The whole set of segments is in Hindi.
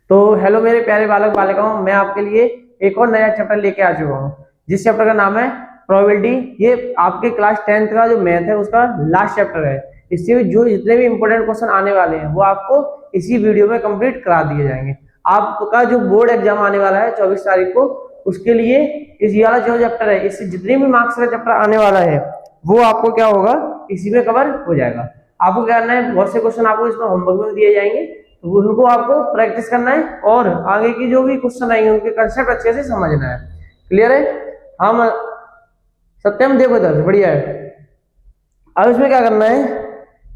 तो हेलो मेरे प्यारे बालक बालिकाओं, मैं आपके लिए एक और नया चैप्टर लेके आ चुका हूँ, जिस चैप्टर का नाम है प्रोबेबिलिटी। ये आपके क्लास 10th का जो मैथ है उसका लास्ट चैप्टर है। इससे जो जितने भी इंपॉर्टेंट क्वेश्चन आने वाले हैं वो आपको इसी वीडियो में कंप्लीट करा दिए जाएंगे। आपका जो बोर्ड एग्जाम आने वाला है 24 तारीख को, उसके लिए इस वाला जो चैप्टर है, इससे जितने भी मार्क्स का चैप्टर आने वाला है वो आपको क्या होगा, इसी में कवर हो जाएगा। आपको क्या करना है, बहुत से क्वेश्चन आपको इसमें होमवर्क में दिए जाएंगे, तो उनको आपको प्रैक्टिस करना है और आगे की जो भी क्वेश्चन आएंगे उनके कंसेप्ट अच्छे से समझना है। क्लियर है? हम सत्यम देखो दर्ज बढ़िया है। अब इसमें क्या करना है,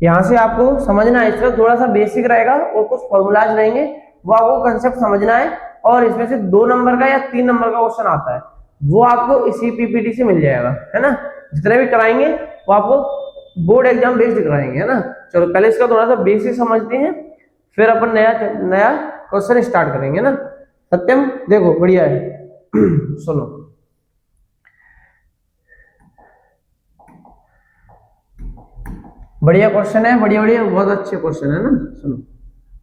यहाँ से आपको समझना है, इसका थोड़ा सा बेसिक रहेगा और कुछ फॉर्मूलाज रहेंगे, वो आपको कंसेप्ट समझना है। और इसमें से 2 नंबर का या 3 नंबर का क्वेश्चन आता है, वो आपको इसी पीपीटी से मिल जाएगा, है ना। जितने भी कराएंगे वो आपको बोर्ड एग्जाम बेस्ड कराएंगे, है ना। चलो पहले इसका थोड़ा सा बेसिक समझते हैं, फिर अपन नया क्वेश्चन स्टार्ट करेंगे ना। सत्यम देखो बढ़िया है। सुनो, बढ़िया क्वेश्चन है, बढ़िया बढ़िया बहुत अच्छे क्वेश्चन है ना। सुनो,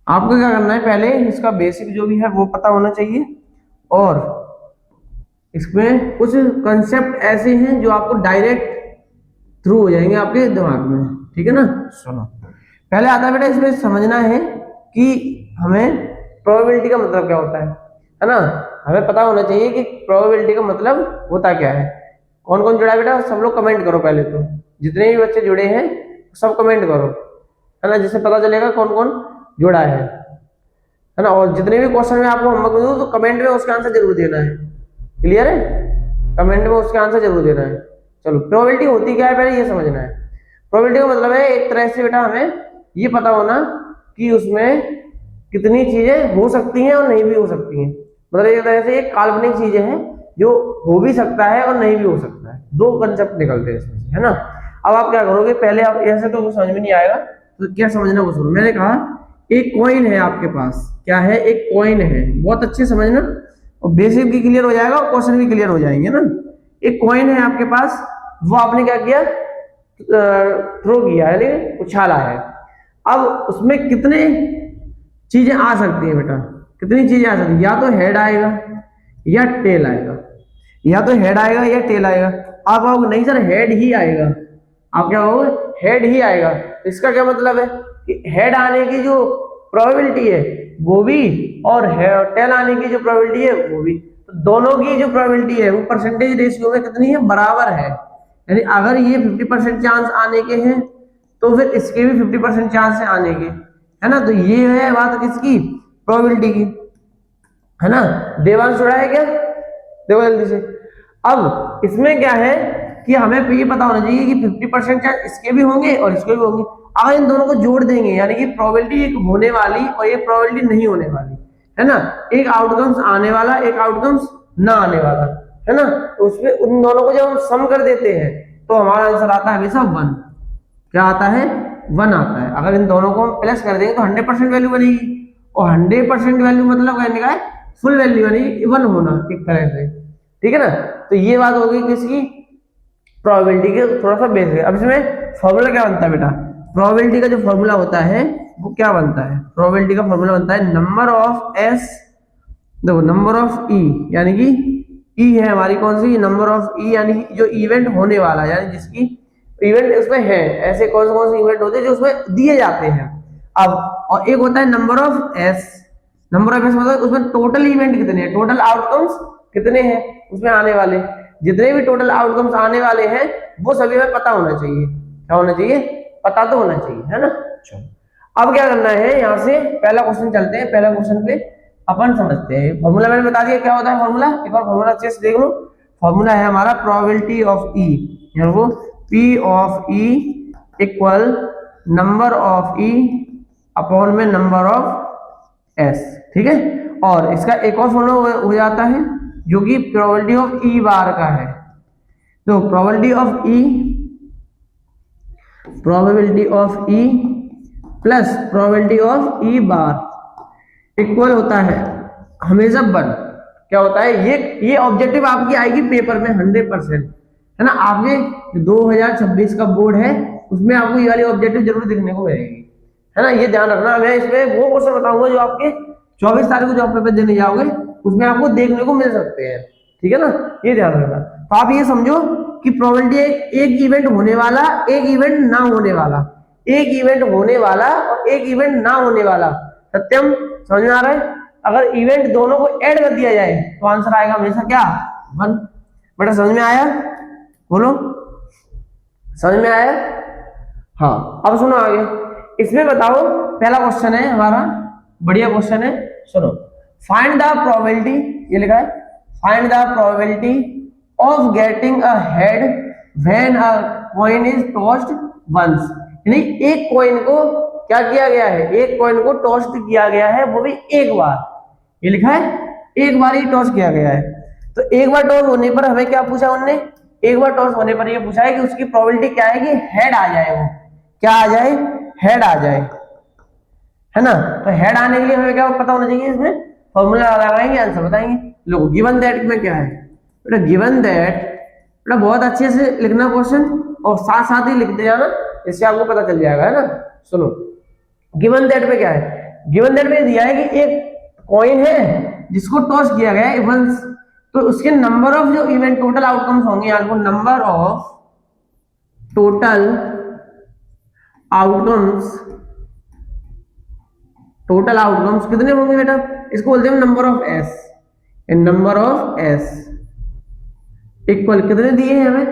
आपको क्या करना है, पहले इसका बेसिक जो भी है वो पता होना चाहिए, और इसमें कुछ कंसेप्ट ऐसे हैं जो आपको डायरेक्ट थ्रू हो जाएंगे आपके दिमाग में, ठीक है ना। सुनो, पहले आता है बेटा, इसमें समझना है कि हमें प्रोबेबिलिटी का मतलब क्या होता है ना। हमें पता होना चाहिए कि प्रोबेबिलिटी का मतलब होता क्या है। कौन कौन जुड़ा है बेटा, सब लोग कमेंट करो पहले तो, जितने भी बच्चे जुड़े हैं सब कमेंट करो, है ना, जिससे पता चलेगा कौन कौन जुड़ा है ना। और जितने भी क्वेश्चन में आपको होमवर्क दूं तो कमेंट में उसका आंसर जरूर देना है। क्लियर है? कमेंट में उसका आंसर जरूर देना है। चलो, प्रोबेबिलिटी होती क्या है पहले ये समझना है। प्रोबेबिलिटी का मतलब है एक तरह से बेटा हमें ये पता होना कि उसमें कितनी चीजें हो सकती हैं और नहीं भी हो सकती हैं। मतलब एक तरह से एक काल्पनिक चीजें हैं जो हो भी सकता है और नहीं भी हो सकता है। 2 कंसेप्ट निकलते हैं इसमें, है ना। अब आप क्या करोगे, पहले आप ऐसे तो समझ में नहीं आएगा, तो क्या समझना वो सुनो। मैंने कहा एक कॉइन है आपके पास, क्या है, एक कॉइन है, बहुत अच्छे समझना, और बेसिक भी क्लियर हो जाएगा और क्वेश्चन भी क्लियर हो जाएंगे ना। एक कॉइन है आपके पास, वो आपने क्या किया, थ्रो किया, यानी उछाला है। अब उसमें कितने चीजें आ सकती है बेटा, कितनी चीजें आ सकती है, या तो हेड आएगा या टेल आएगा, या तो हेड आएगा या टेल आएगा। आप कहोगे नहीं सर हेड ही आएगा, आप क्या कहोगे, हेड ही आएगा। इसका क्या मतलब है कि हेड आने की जो प्रोबेबिलिटी है वो भी, और टेल आने की जो प्रोबेबिलिटी है वो भी, तो दोनों की जो प्रोबेबिलिटी है वो परसेंटेज रेशियो में कितनी है, बराबर है। यानी अगर ये 50% चांस आने के हैं तो फिर इसके भी 50% चांस है आने के, है ना। तो ये है बात किसकी, प्रोबेबिलिटी की, है ना। देवांश जुड़ा है क्या, देखो जल्दी से। अब इसमें क्या है कि हमें ये पता होना चाहिए कि 50% चांस इसके भी होंगे और इसके भी होंगे। अगर इन दोनों को जोड़ देंगे, यानी कि प्रोबेबिलिटी एक होने वाली और एक प्रोबेबिलिटी नहीं होने वाली, है ना। एक आउटकम्स आने वाला, एक आउटकम्स ना आने वाला, है ना। तो उसमें उन दोनों को जब हम सम कर देते हैं तो हमारा आंसर आता है हमेशा 1। क्या आता है, 1 आता है। अगर इन दोनों को हम प्लस कर देंगे तो 100% वैल्यू बनेगी, और 100% वैल्यू मतलब कहने का है फुल वैल्यू यानी 1 होना एक तरह से, ठीक है ना। तो ये बात होगी किसकी, प्रोबेबिलिटी के थोड़ा सा बेस है। अब इसमें फॉर्मूला क्या बनता है बेटा, प्रोबेबिलिटी का जो फॉर्मूला होता है वो क्या बनता है, प्रोबेबिलिटी का फॉर्मूला बनता है नंबर ऑफ एस, देखो नंबर ऑफ ई, यानी कि ई है हमारी कौन सी, नंबर ऑफ ई, यानी जो इवेंट होने वाला है, यानी जिसकी इवेंट उसमें है, ऐसे कौन से इवेंट होते हैं जो उसमें दिए जाते हैं। अब और एक होता है number of S, number of S मतलब उसमें टोटल इवेंट कितने हैं, टोटल आउटकम्स कितने हैं उसमें आने वाले, जितने भी टोटल आउटकम्स आने वाले हैं वो सभी हमें पता होना चाहिए। क्या होना चाहिए, पता तो होना चाहिए, है ना। अब क्या करना है, यहाँ से पहला क्वेश्चन चलते हैं। पहला क्वेश्चन पे अपन समझते हैं। फॉर्मूला मैंने बता दिया क्या होता है फॉर्मूला, एक बार फॉर्मूला अच्छे से देख लो। फॉर्मूला है हमारा प्रोबेबिलिटी ऑफ ई, यानी वो P of E equal number of E upon में नंबर ऑफ एस, ठीक है। और इसका एक और फॉर्मूला हो जाता है जो कि प्रोबेबिलिटी ऑफ ई बार का है। तो probability of E plus probability of E bar equal होता है हमेशा 1। क्या होता है, ये ऑब्जेक्टिव आपकी आएगी पेपर में 100%, है ना। आपके 2026 का बोर्ड है उसमें आपको ये वाली ऑब्जेक्टिव जरूर दिखने को मिलेगी, है ना। ये ध्यान रखना। मैं इसमें वो क्वेश्चन बताऊंगा जो आपके 24 तारीख को जो आप पेपर देने जाओगे उसमें आपको देखने को मिल सकते हैं, ठीक है ना, ये ध्यान रखना। तो आप ये समझो कि प्रोबेबिलिटी एक इवेंट होने वाला, एक इवेंट ना होने वाला, एक इवेंट होने वाला और एक इवेंट ना होने वाला। सत्यम, समझ में आ रहा है? अगर इवेंट दोनों को ऐड कर दिया जाए तो आंसर आएगा हमेशा क्या, 1। बेटा समझ में आया? बोलो, समझ में आया? हाँ, अब सुनो आगे। इसमें बताओ, पहला क्वेश्चन है हमारा, बढ़िया क्वेश्चन है, सुनो। फाइंड द प्रोबेबिलिटी, ये लिखा है, find the probability of getting a head when a coin is tossed once. यानी एक कॉइन को क्या किया गया है, एक कॉइन को टॉस किया गया है, वो भी एक बार। ये लिखा है एक बार ही टॉस किया गया है। तो एक बार टॉस होने पर हमें क्या पूछा उन्होंने, एक बार टॉस होने पर ये पूछा है कि उसकी प्रोबेबिलिटी क्या है कि हेड आ जाए, वो क्या आ जाए, हेड आ जाए, है ना। तो हेड आने के लिए हमें क्या पता होना चाहिए, इसमें फॉर्मूला लगाएंगे, आंसर बताएंगे। लो गिवन दैट में क्या है बेटा, गिवन दैट, बेटा बहुत अच्छे से लिखना क्वेश्चन और साथ साथ ही लिखते जाना, इससे आपको पता चल जाएगा, है ना। सुनो, गिवन दैट में क्या है, गिवन दैट में दिया है कि एक कॉइन है जिसको टॉस किया गया है वंस, तो उसके नंबर ऑफ जो इवेंट टोटल आउटकम्स होंगे, आपको number of total outcomes, total outcomes कितने होंगे बेटा, इसको बोलते हैं number of S. Number of S equal कितने दिए हैं हमें,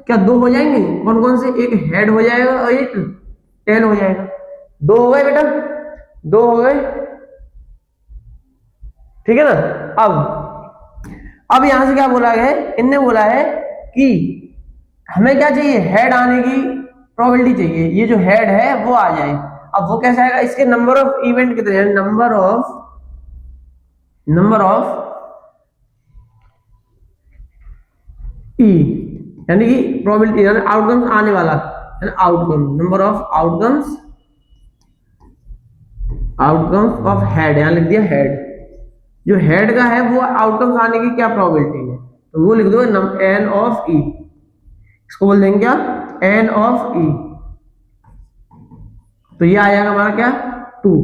क्या 2 हो जाएंगे, कौन कौन से, एक हेड हो जाएगा और एक टेल हो जाएगा। 2 हो गए बेटा, 2 हो गए, ठीक है ना। अब यहां से क्या बोला गया है, इनने बोला है कि हमें क्या चाहिए, हेड आने की प्रोबेबिलिटी चाहिए, ये जो हेड है वो आ जाए। अब वो कैसे आएगा, इसके नंबर ऑफ इवेंट कितने हैं, नंबर ऑफ ई, यानी कि प्रोबेबिलिटी, यानी आउटकम्स आने वाला, यानी outcome, number of outcomes, outcomes of head, यहां लिख दिया हेड, जो हेड का है वो आउटकम्स आने की क्या प्रोबेबिलिटी है, तो वो लिख दो एन ऑफ ई, इसको बोल देंगे क्या, एन ऑफ ई। तो ये आ जाएगा हमारा क्या, 2,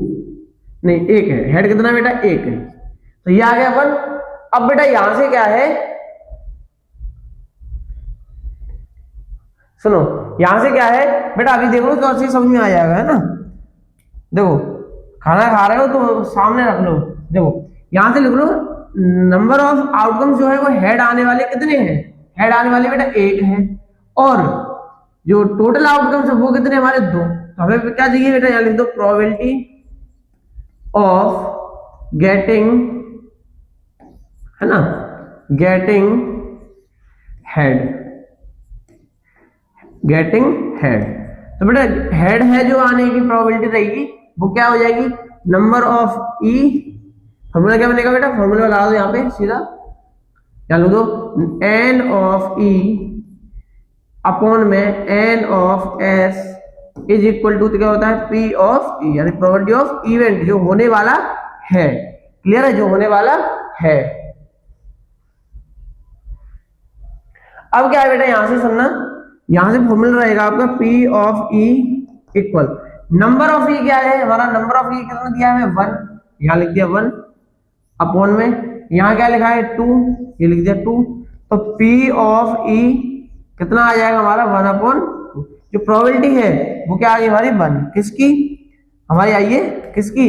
नहीं 1 है, हेड कितना बेटा 1 है, तो ये आ गया 1। अब बेटा यहां से क्या है, सुनो यहां से क्या है बेटा, अभी देखो तो अच्छी समझ में आ जाएगा, है ना। देखो खाना खा रहे हो तो सामने रख लो, देखो यहां से लिख लो नंबर ऑफ आउटकम्स जो है वो हेड आने वाले कितने हैं, हेड आने वाले बेटा 1 है, और जो टोटल आउटकम्स है वो कितने हमारे 2। तो हमें क्या चाहिए बेटा, यहां लिख दो प्रोबेबिलिटी ऑफ गेटिंग, है ना, गेटिंग हेड, गेटिंग हेड। तो बेटा हेड है जो आने की प्रोबेबिलिटी रहेगी वो क्या हो जाएगी, नंबर ऑफ ई, फॉर्मूला क्या बनेगा बेटा, फॉर्मूला लगा दो यहाँ पे सीधा, क्या लिख दो, एन ऑफ ई अपॉन में N of S is equal to क्या होता है, पी ऑफ ई, यानी प्रोबेबिलिटी ऑफ इवेंट जो होने वाला है। क्लियर है, जो होने वाला है। अब क्या है बेटा, यहां से सुनना, यहां से फॉर्मूला रहेगा आपका P of E equal number of E, क्या है हमारा नंबर ऑफ ई कितना दिया है 1, यहां लिख दिया 1 अपॉन में यहां क्या लिखा है 2, ये लिख दिया 2, तो पी ऑफ ई कितना आ जाएगा हमारा 1/2। जो प्रोबेबिलिटी है वो क्या आ गई हमारी 1, किसकी, हमारी आई है किसकी,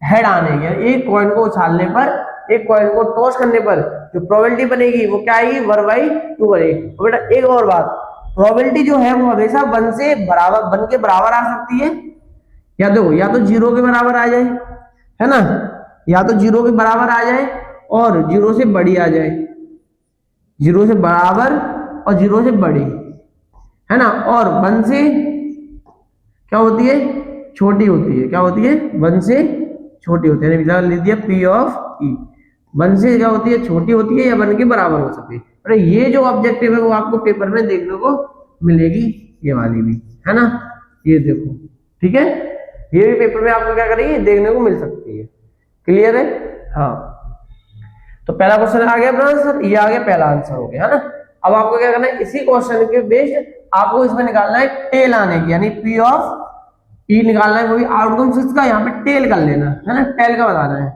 हेड आने की। एक कॉइन को उछालने पर, एक कॉइन को टॉस करने पर जो प्रोबेबिलिटी बनेगी वो क्या आएगी 1/2 बनेगी। तो बेटा एक और बात, प्रोबेबिलिटी जो है वो हमेशा 1 से बराबर, 1 के बराबर आ सकती है, या देखो या तो 0 के बराबर आ जाए, है ना, या तो 0 के बराबर आ जाए और 0 से बड़ी आ जाए, 0 से बराबर और 0 से बड़ी, है ना, और 1 से क्या होती है, छोटी होती है, क्या होती है 1 से छोटी होती है, यानी लिख दिया पी ऑफ ई, 1 से क्या होती है, छोटी होती है या 1 के बराबर हो सकती है। अरे ये जो ऑब्जेक्टिव है वो आपको पेपर में देखने को मिलेगी, ये वाली भी, है ना, ये देखो, ठीक है, ये भी पेपर में आपको क्या करेगी, देखने को मिल सकती है। क्लियर है, हाँ। तो पहला क्वेश्चन आ गया अपना आंसर, ये आ गया पहला आंसर हो गया, है ना। अब आपको क्या करना है, इसी क्वेश्चन के बेस्ड आपको इसमें निकालना है टेल आने की, यानी पी ऑफ ई निकालना है, वो भी आउटकम इसका यहाँ पे टेल कर लेना है ना, टेल का बताना है।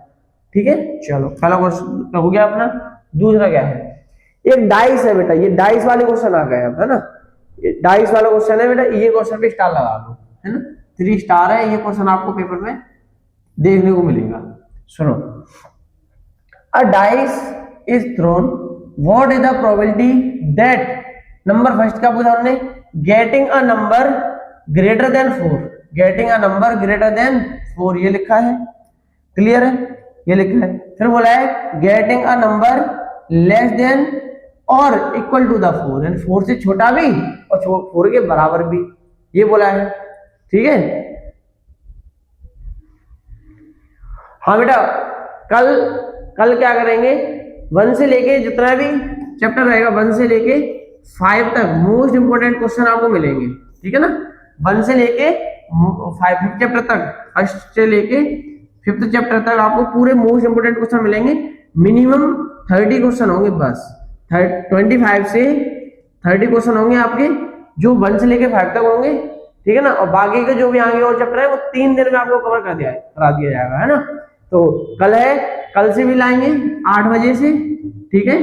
ठीक है, चलो पहला क्वेश्चन हो गया अपना। दूसरा क्या है, एक डाइस है बेटा, ये डाइस वाले क्वेश्चन आ गए अब, है ना, ये डाइस वाला क्वेश्चन है बेटा, ये क्वेश्चन पे स्टार लगा दो, है ना, 3 स्टार है, ये क्वेश्चन आपको पेपर में देखने को मिलेगा। सुनो, अ dice is throne, what is the probability that, number first का पूछा हमने, getting a number greater than 4, getting a number greater than 4 ये लिखा है, क्लियर है, ये लिखा है। फिर बोला है getting a number less than और इक्वल टू द 4, यानी 4 से छोटा भी और 4 के बराबर भी, ये बोला है, ठीक है। हाँ बेटा, कल क्या करेंगे, 1 से लेके जितना भी चैप्टर रहेगा 1 से लेके 5 तक मोस्ट इंपोर्टेंट क्वेश्चन आपको मिलेंगे, ठीक है ना, 1 से लेके 5 चैप्टर तक, फर्स्ट से लेके 5th चैप्टर तक आपको पूरे मोस्ट इंपोर्टेंट क्वेश्चन मिलेंगे। मिनिमम 30 क्वेश्चन होंगे बस, 25 से 30 क्वेश्चन होंगे आपके, जो 1 से लेके 5 तक होंगे, ठीक है ना, और बाकी के जो भी आगे और चैप्टर है वो 3 दिन में आपको कवर करा दिया जाएगा, है ना। तो कल है, कल से भी लाएंगे 8 बजे से, ठीक है,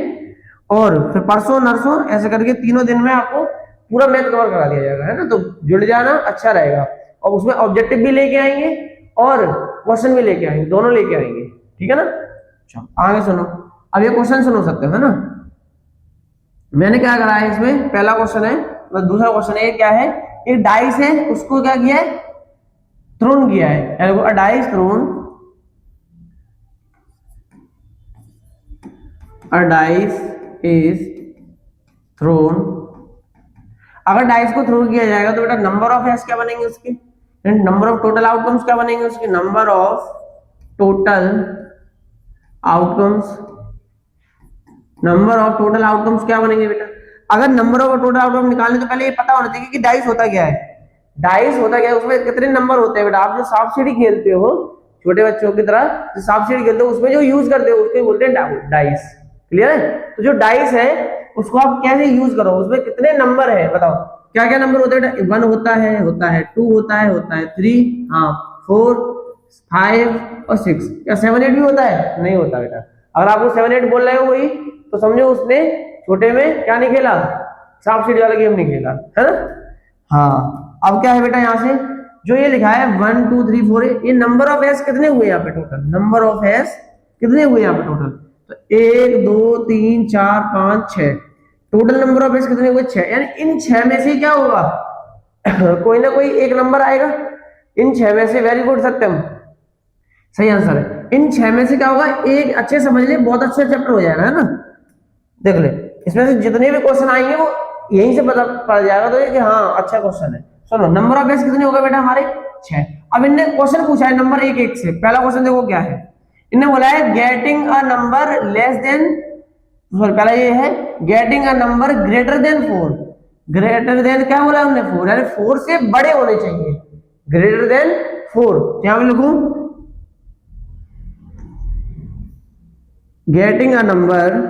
और फिर परसों नरसों ऐसे करके तीनों दिन में आपको पूरा मैथ कवर करा दिया जाएगा, है ना। तो जुड़ जाना, अच्छा रहेगा, और उसमें ऑब्जेक्टिव भी लेके आएंगे और क्वेश्चन भी लेके आएंगे, दोनों लेके आएंगे, ठीक है ना। चलो आगे सुनो, अब ये क्वेश्चन सुनो सकते है ना, मैंने क्या करा है इसमें, पहला क्वेश्चन है, दूसरा क्वेश्चन है, क्या है, एक डाइस है, उसको क्या किया है, थ्रोन किया है, a dice thrown, a dice is thrown, अगर डाइस को थ्रो किया जाएगा तो बेटा नंबर ऑफ एस क्या बनेंगे उसके, नंबर ऑफ टोटल आउटकम्स क्या बनेंगे उसके, number of total outcomes, number of total outcomes क्या बनेंगे बेटा। अगर नंबर ऑफ टोटल आउटकम निकालने तो पहले ये पता होना चाहिए कि डाइस होता क्या है, डाइस होता क्या है, उसमें कितने नंबर होते हैं बेटा। आप जो सांप सीढ़ी खेलते हो छोटे बच्चों की तरह, जो सांप सीढ़ी खेलते हो उसमें जो यूज करते हो उसको बोलते हैं डाइस, क्लियर है। तो जो डाइस है उसको आप कैसे यूज करो, उसमें कितने नंबर है बताओ, क्या क्या नंबर होते हैं, 1 होता है 2 होता है 3, हाँ 4, 5 और 6, क्या 7 8 भी होता है, नहीं होता बेटा। अगर आपको 7 8 बोल रहे हो वही, तो समझो उसने छोटे में क्या नहीं खेला, सांप सीढ़ी वाला गेम नहीं खेला, है ना। हाँ अब क्या है बेटा, यहाँ से जो ये लिखा है 1 2 3 4, ये नंबर ऑफ एस कितने हुए यहाँ पे टोटल, नंबर ऑफ एस कितने हुए यहाँ पे टोटल, तो 1 2 3 4 5 6, टोटल नंबर ऑफ एस कितने हुए 6, यानी इन 6 में से क्या होगा कोई ना कोई एक नंबर आएगा इन 6 में से, वेरी गुड सत्यम, सही आंसर है। इन 6 में से क्या होगा, एक अच्छे समझ ले, बहुत अच्छा चैप्टर हो जाएगा, है ना। देख ले इसमें से जितने भी क्वेश्चन आएंगे वो यहीं से पता पड़ जाएगा तो कि हाँ अच्छा क्वेश्चन है। सुनो नंबर ऑफ एस कितने होगा बेटा हमारे 6। अब इनने क्वेश्चन पूछा है नंबर 1 1 से, पहला क्वेश्चन देखो क्या है, इन्हें बोला है getting a number less than, पहला ये है getting a number greater than 4, greater than क्या बोला हमने 4, यानी 4 से बड़े होने चाहिए, ग्रेटर देन 4, यहां पे लिखूं getting a number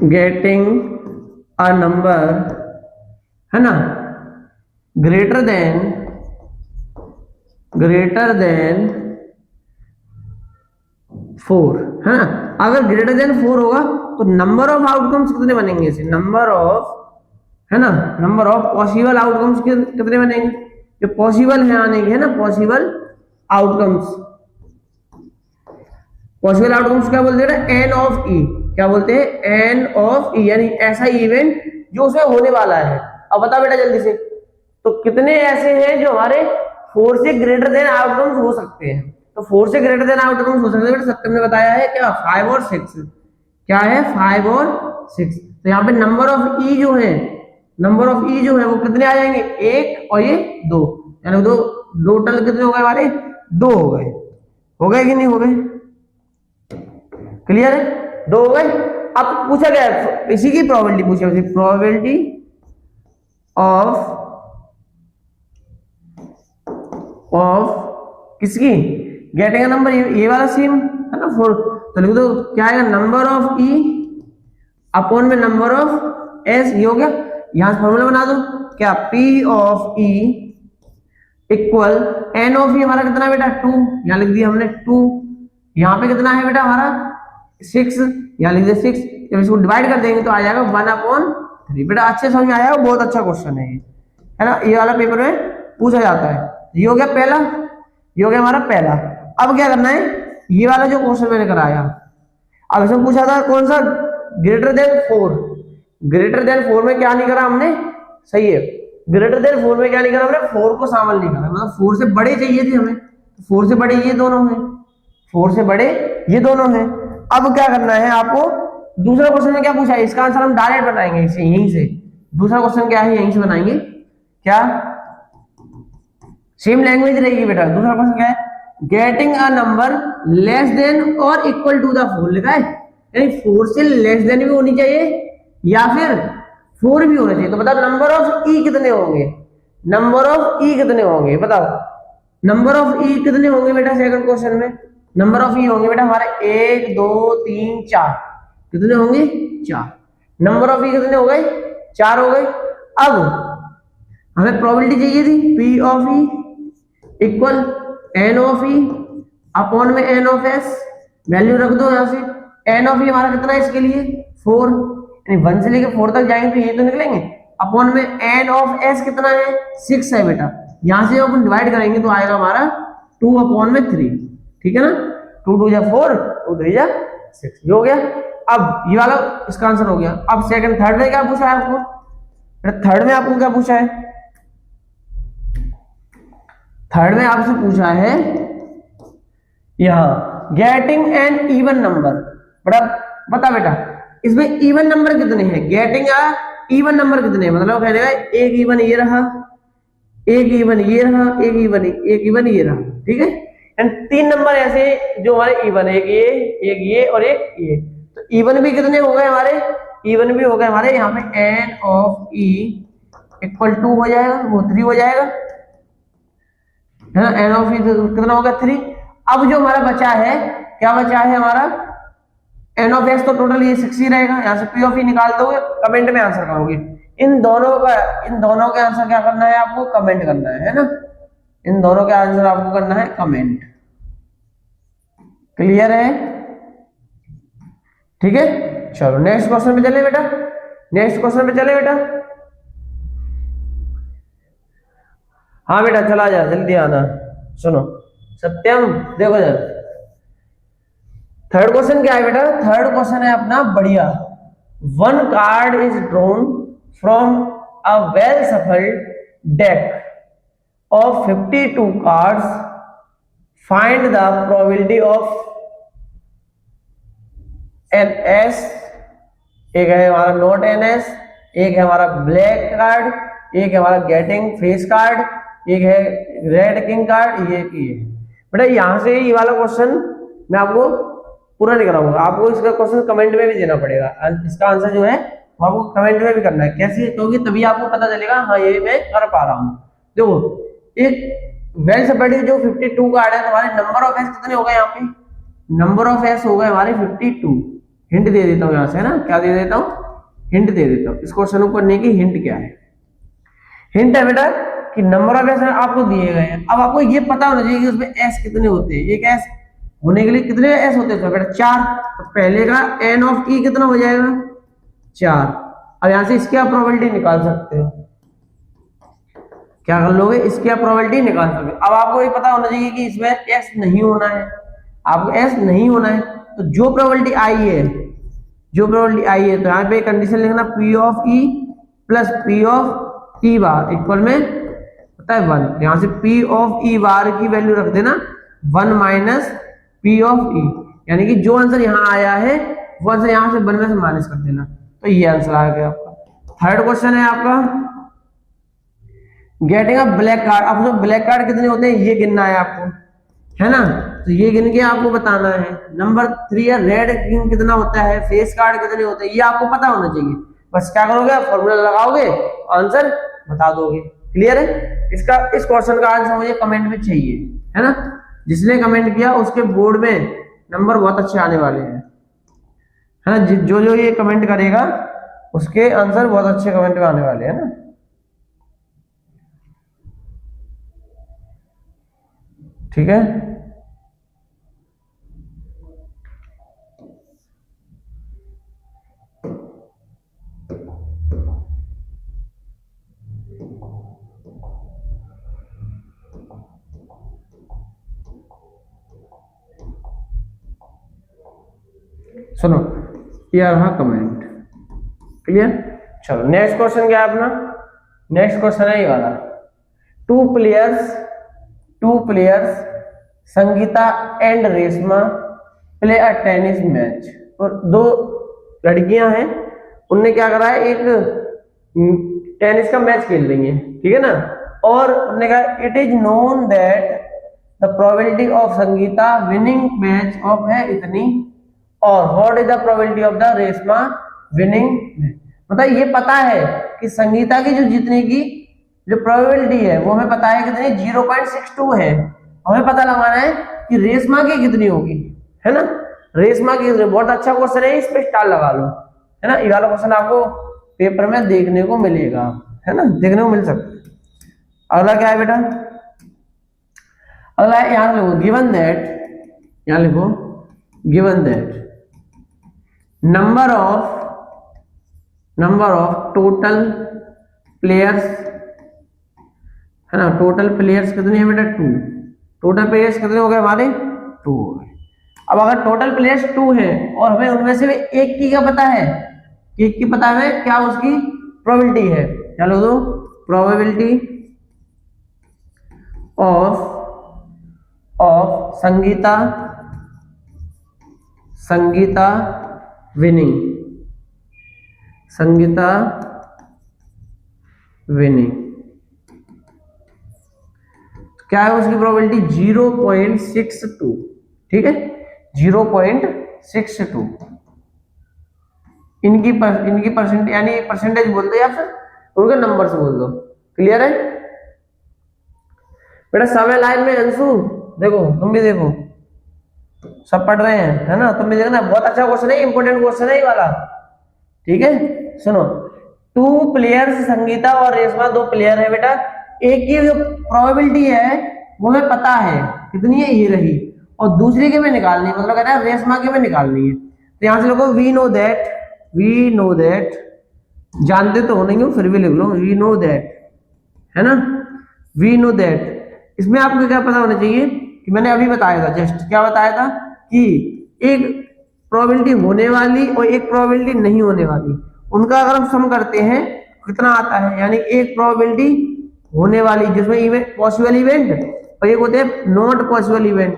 getting a number, है ना, ग्रेटर देन 4, है ना। अगर ग्रेटर देन 4 होगा तो नंबर ऑफ आउटकम्स कितने बनेंगे इसे, नंबर ऑफ, है ना, नंबर ऑफ पॉसिबल आउटकम्स कितने बनेंगे, जो पॉसिबल है आने के, है ना, पॉसिबल आउटकम्स, पॉसिबल आउटकम्स क्या बोलते हैं, एन ऑफ ई, क्या बोलते हैं, एन ऑफ ई, यानी ऐसा इवेंट जो उसमें होने वाला है। अब बता बेटा जल्दी से, तो कितने ऐसे हैं जो हमारे 4 से ग्रेटर देन आउटकम्स हो सकते हैं, तो 4 से ग्रेटर देन आउटकम्स हो सकते हैं बेटा, सत्यम ने बताया है क्या 5 और 6, क्या है 5 और 6। तो यहाँ पे नंबर ऑफ ई जो है, नंबर ऑफ ई जो है वो कितने आ जाएंगे, 1 और ये 2, यानी दो, टोटल कितने हो गए हमारे, 2 हो गए कि नहीं हो गए, क्लियर है, 2 हो गए। अब पूछा गया इसी की प्रोबेबिलिटी पूछी, प्रोबेबिलिटी ऑफ किसकी, गेटिंग नंबर, ये वाला सेम है ना 4, तो लिख दो क्या आएगा, नंबर ऑफ ई अपॉन में नंबर ऑफ एस, ये हो गया। यहां फॉर्मूला बना दो क्या, P of E equal N of E हमारा कितना है बेटा 2, यहाँ लिख दिया हमने 2। यहाँ पे कितना है बेटा हमारा 6, यहाँ लिख दिया 6। जब इसको डिवाइड कर देंगे तो आ जाएगा 1/3। बेटा अच्छे समझ में आया, बहुत अच्छा क्वेश्चन है ये, है ना। ये वाला पेपर में पूछा जाता है। ये हो गया पहला, ये हो गया हमारा पहला। अब क्या करना है, ये वाला जो क्वेश्चन मैंने कराया, अब इसमें पूछा था कौन सा, ग्रेटर देन 4। ग्रेटर देन 4 में क्या नहीं करा हमने, सही है, ग्रेटर देन 4 में क्या नहीं करा हमने, 4 को शामिल नहीं करा, मतलब 4 से बड़े चाहिए थे हमें, 4 से बड़े ये दोनों हैं, 4 से बड़े ये दोनों हैं। अब क्या करना है आपको, दूसरा क्वेश्चन में क्या पूछा है, इसका आंसर हम डायरेक्ट बनाएंगे इसे यहीं से। दूसरा क्वेश्चन क्या है, यहीं से बनाएंगे, क्या सेम लैंग्वेज रहेगी बेटा। दूसरा क्वेश्चन क्या है, getting a number less than और इक्वल टू द 4 लिखा है, यानी 4 से लेस देन भी होनी चाहिए या फिर 4 भी होना चाहिए। तो बताओ नंबर ऑफ ई कितने होंगे, नंबर ऑफ ई कितने होंगे, बताओ नंबर ऑफ ई कितने होंगे बेटा। सेकंड क्वेश्चन में नंबर ऑफ ई होंगे बेटा हमारे 1 2 3 4, कितने होंगे 4। नंबर ऑफ ई कितने हो गए, 4 हो गए। अब हमें प्रोबेबिलिटी चाहिए थी, P of E equal N of E upon में एन ऑफ एस, वैल्यू रख दो यहां से। एन ऑफ ई हमारा कितना है इसके लिए 4, यानी 1 से लेकर 4 तक जाएंगे तो ये तो निकलेंगे। अपॉन में एन ऑफ एस कितना है 6 है बेटा, यहां से अपन डिवाइड करेंगे तो आएगा हमारा 2/3, ठीक है ना। 2 2 जा 4, 2 3 जा 6, ये हो गया। अब ये वाला इसका आंसर हो गया। अब सेकंड थर्ड में क्या पूछा है आपको, थर्ड में आपको क्या पूछा है, थर्ड में आपसे पूछा है यहां गेटिंग एन इवन नंबर। बता बेटा इसमें इवन नंबर कितने हैं, गेटिंग इवन नंबर कितने हैं, मतलब कहने का एक इवन ये रहा, एक इवन ये रहा, एक इवन ये रहा, ठीक है। एंड 3 नंबर ऐसे जो हमारे इवन, एक ये और एक ये। तो इवन भी कितने हो गए हमारे, इवन भी हो गए हमारे यहाँ पे एन ऑफ ई इक्वल 2 हो जाएगा, वो 3 हो जाएगा, है ना। एन ऑफ ई कितना होगा 3। अब जो हमारा बचा है, क्या बचा है हमारा, एन ऑफ एक्स तो टोटल ये 6 ही रहेगा, यहाँ से पी ऑफ ई निकाल दोगे, कमेंट में आंसर करोगे। इन दोनों के आंसर क्या करना है आपको, कमेंट करना है ना। इन दोनों के आंसर आपको करना है कमेंट, क्लियर है, ठीक है। चलो नेक्स्ट क्वेश्चन पे चले बेटा, नेक्स्ट क्वेश्चन पे चले बेटा। हाँ बेटा चला जा, जल्दी आना। सुनो सत्यम, देखो जरा थर्ड क्वेश्चन क्या है बेटा, थर्ड क्वेश्चन है अपना बढ़िया। 1 card is drawn from a well shuffled deck of 52 cards, find the probability of NS, एक है हमारा नॉट NS, एक है हमारा ब्लैक कार्ड, एक है हमारा गेटिंग फेस कार्ड, एक है रेड किंग कार्ड, ये बेटा यहां से ये वाला क्वेश्चन मैं आपको पूरा नहीं कराऊंगा, आपको इसका क्वेश्चन कमेंट में भी देना पड़ेगा। इसका आंसर जो है वो आपको कमेंट में भी करना है, कैसे, क्योंकि तभी आपको पता चलेगा हाँ ये मैं कर पा रहा हूँ। देखो एक वेल सपरेटेड जो 52 कार्ड है, तुम्हारे नंबर ऑफ एस कितने हो गए, यहाँ पे नंबर ऑफ एस हो गए हमारे 52। हिंट दे देता हूँ यहाँ से, है ना, क्या दे देता हूँ, हिंट दे देता हूँ। इस क्वेश्चन को करने की हिंट क्या है, हिंट है बेटा कि नंबर ऑफ एस आपको दिए गए हैं। अब आपको ये पता होना चाहिए कि उसमें एस कितने होते हैं, एक एस होने के लिए कितने एस होते हैं बेटा 4। तो पहले का एन ऑफ ई कितना हो जाएगा 4। अब यहाँ से इसकी आप प्रोबेबिलिटी निकाल सकते हो, क्या कर लोगे, इसकी आप प्रोबेबिलिटी निकाल सकते हो। अब आपको ये पता होना चाहिए कि इसमें एस नहीं होना है, आपको एस नहीं होना है, तो जो प्रोबेबिलिटी आई है, जो प्रोबेबिलिटी आई है, तो यहाँ पे कंडीशन लिखना P of E plus P of E bar equal में होता है 1। यहाँ से पी ऑफ ई बार की वैल्यू रख देना 1 माइनस पी ऑफ ई, यानी कि जो आंसर यहाँ आया है वो आंसर यहाँ से 1 में से माइनस कर देना, तो ये आंसर आ गया आपका। थर्ड क्वेश्चन है आपका गेटिंग अ ब्लैक कार्ड। अब जो ब्लैक कार्ड कितने होते हैं ये गिनना है आपको, है ना, तो ये गिन के आपको बताना है। नंबर 3 है रेड किंग कितना होता है, फेस कार्ड कितने होते हैं, ये आपको पता होना चाहिए। बस क्या करोगे, फॉर्मूला लगाओगे, आंसर बता दोगे, क्लियर है। इसका इस क्वेश्चन का आंसर मुझे कमेंट में चाहिए, है ना। जिसने कमेंट किया उसके बोर्ड में नंबर बहुत अच्छे आने वाले हैं, है ना। जो जो ये कमेंट करेगा उसके आंसर बहुत अच्छे कमेंट में आने वाले हैं ना। ठीक है। सुनो, ये रहा कमेंट। क्लियर? चलो नेक्स्ट क्वेश्चन क्या है अपना? नेक्स्ट क्वेश्चन है ये वाला। Two players Sangeeta and Reshma play a tennis match. और दो लड़कियां हैं, उनने क्या करा है, एक टेनिस का मैच खेल रही हैं, ठीक है ना। और उन्होंने कहा it is known that the probability of Sangeeta winning match of है इतनी, और what is the probability of the Reshma winning. मतलब ये पता है कि संगीता की जो जीतने की जो प्रोबेबिलिटी है वो हमें पता है कितनी, 0.62 है। हमें पता लगाना है कि रेशमा की कितनी होगी, है ना। रेशमा की कितनी, बहुत अच्छा क्वेश्चन है, इस पे स्टार लगा लो, है ना। ये वाला क्वेश्चन आपको पेपर में देखने को मिलेगा, है ना, देखने को मिल सकता है। अगला क्या है बेटा? अगला है, यहां लिखो गिवन दैट, यहां लिखो given that number of total players, है ना। टोटल प्लेयर्स कितने हैं बेटा? 2। टोटल प्लेयर्स कितने हो गए हमारे? 2। अब अगर टोटल प्लेयर्स 2 हैं और हमें उनमें से एक की क्या पता है, एक की पता है क्या उसकी प्रोबेबिलिटी है, चलो दो प्रोबेबिलिटी ऑफ संगीता विनिंग, क्या है उसकी प्रोबेबिलिटी? 0.62, ठीक है, 0.62। इनकी परसेंट यानी परसेंटेज बोल दो या फिर उनके नंबर से बोल दो। क्लियर है बेटा? समय लाइन में अंशु देखो, तुम भी देखो, सब पढ़ रहे हैं, है ना। तुम भी देखना, बहुत अच्छा क्वेश्चन है, इंपॉर्टेंट क्वेश्चन है ये वाला, ठीक है। सुनो, 2 प्लेयर्स संगीता और रेशमा 2 प्लेयर है बेटा। एक की जो प्रोबेबिलिटी है वो हमें पता है कितनी है, ये रही, और दूसरी के में निकालनी है, मतलब कहता है रेशमा के में निकालनी है। तो यहां से लोगों वी नो दैट, जानते तो हो नहीं हो फिर भी लिख लो, वी नो दैट, है ना, वी नो दैट। इसमें आपको क्या पता होना चाहिए कि मैंने अभी बताया था, जस्ट क्या बताया था कि एक प्रोबेबिलिटी होने वाली और एक प्रोबेबिलिटी नहीं होने वाली, उनका अगर हम सम करते हैं कितना आता है, यानी एक प्रोबेबिलिटी होने वाली जिसमें इवेंट पॉसिबल इवेंट और एक होते हैं नॉट पॉसिबल इवेंट,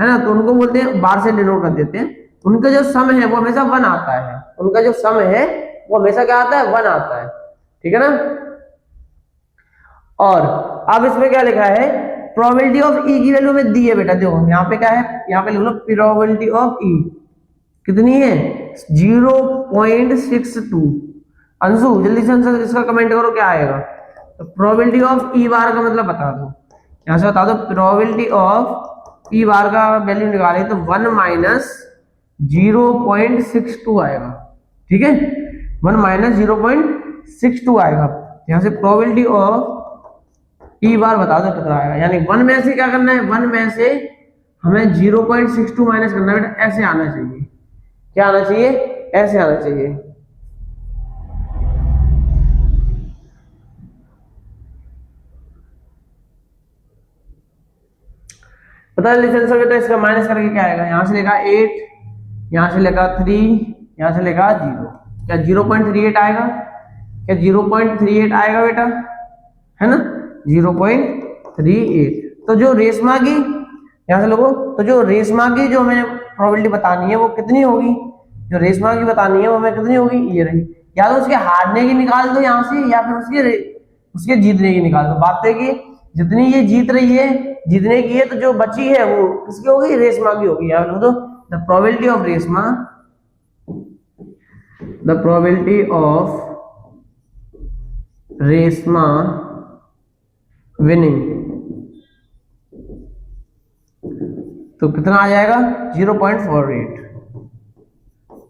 है ना, तो उनको बोलते हैं, बार से डिनोट कर देते हैं। उनका जो सम है वो हमेशा 1 आता है, उनका जो सम है वो हमेशा क्या आता है? 1 आता है, ठीक है ना। और अब इसमें क्या लिखा है? प्रोबेबिलिटी ऑफ ई की वैल्यू में दी है बेटा, देखो यहाँ पे क्या है, यहाँ पे लिख लो प्रोबेबिलिटी ऑफ ई कितनी है? 0.62। अंशु जल्दी से आंसर इसका कमेंट करो क्या आएगा। तो प्रोबेबिलिटी ऑफ ई बार का मतलब बता दो, यहां से बता दो प्रोबेबिलिटी ऑफ ई बार का वैल्यू निकाले तो 1 माइनस 0.62 आएगा, ठीक है, 1 माइनस 0.62 आएगा। यहां से प्रोबेबिलिटी ऑफ ई बार बता दो कितना आएगा, यानी 1 में से क्या करना है, 1 में से हमें 0.62 माइनस करना है बेटा, ऐसे आना चाहिए। क्या आना चाहिए? ऐसे आना चाहिए। पता लिसन सके तो इसका माइनस करके क्या आएगा, यहां से लेगा 8, यहां से लेगा 3, यहां से लेगा 0, क्या 0.38 आएगा? क्या 0.38 आएगा बेटा, है ना, 0.38। तो जो रेशमा की, यहां से लोगों, तो जो रेशमा की जो हमें प्रोबेबिलिटी बतानी है वो कितनी होगी, जो रेशमा की बतानी है वो हमें कितनी होगी, ये रही। या तो उसके हारने की निकाल दो यहां से, या फिर उसके जीतने की निकाल दो। बात है कि जितनी ये जीत रही है, जीतने की है, तो जो बची है वो किसकी होगी? रेशमा की होगी। यार लिख दो the probability of Reshma, the probability of Reshma winning, तो कितना आ जाएगा? 0.48,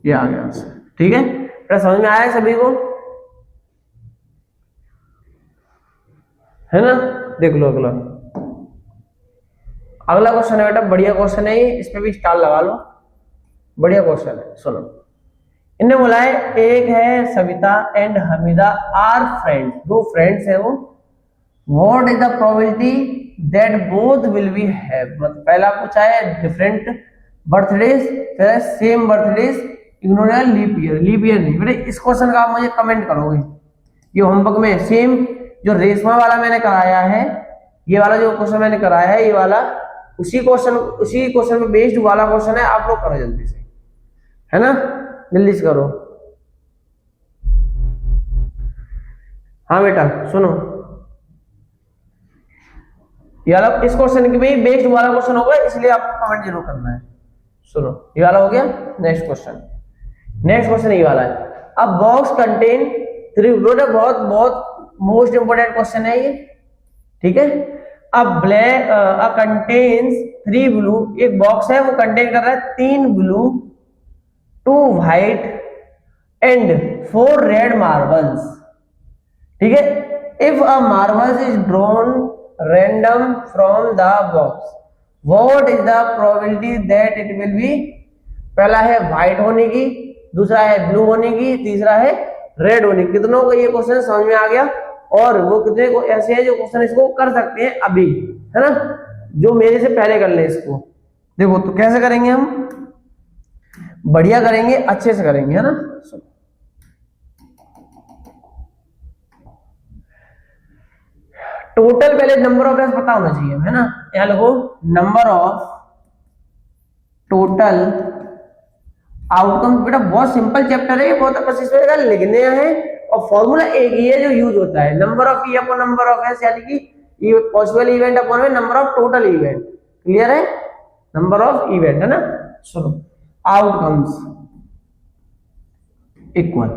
ये आ गया आंसर, ठीक है। क्या समझ में आया सभी को, है ना। देख लो अगला, अगला क्वेश्चन है बेटा, बढ़िया क्वेश्चन है ये, इस पे भी स्टार लगा लो, बढ़िया क्वेश्चन है। सुनो, इन्हें बोला है एक है Savita and Hamida are friends, दो फ्रेंड्स है वो। What is the probability that both will be have, मतलब पहला पूछा है डिफरेंट बर्थडेज, फिर same birthdays, ignore leap year. Leap year नहीं बेटे, इस क्वेश्चन का आप मुझे कमेंट करोगे। ये होमवर्क में सेम जो रेशमा वाला मैंने कराया है, ये वाला जो क्वेश्चन मैंने कराया है, ये वाला उसी क्वेश्चन पे बेस्ड वाला क्वेश्चन है। आप लोग करो जल्दी से, है ना, जल्दी से करो। हाँ बेटा सुनो, ये वाला इस क्वेश्चन के भी बेस्ड वाला क्वेश्चन होगा, इसलिए आपको कमेंट जरूर करना है। सुनो, ये वाला हो गया। नेक्स्ट क्वेश्चन ये वाला है। अब बॉक्स कंटेन थ्री, बहुत बहुत मोस्ट इंपोर्टेंट क्वेश्चन है ये, ठीक है। अब ब्लैक कंटेन्स थ्री ब्लू, एक बॉक्स है वो कंटेन कर रहा है 3 blue 2 white and 4 red marbles, ठीक है। If a marbles is drawn random from the box, what is the probability that it will be, पहला है व्हाइट होने की, दूसरा है ब्लू होने की, तीसरा है रेड होने की। कितनों को ये क्वेश्चन समझ में आ गया? और वो कितने को ऐसे हैं जो क्वेश्चन इसको कर सकते हैं अभी, है ना, जो मेरे से पहले कर ले इसको। देखो तो कैसे करेंगे हम, बढ़िया करेंगे, अच्छे से करेंगे, है ना। टोटल पहले नंबर ऑफ एस पता होना चाहिए, है ना। यहाँ लिखो नंबर ऑफ टोटल आउटकम। बेटा बहुत सिंपल चैप्टर है ये, बहुत बस इसमें लिखने हैं और फॉर्मूला एक ही है जो यूज होता है, number of E upon number of S, यानी कि पॉसिबल इवेंट अपॉन में number of total event. Clear है, नंबर ऑफ इवेंट, है ना। सुनो, आउटकम्स इक्वल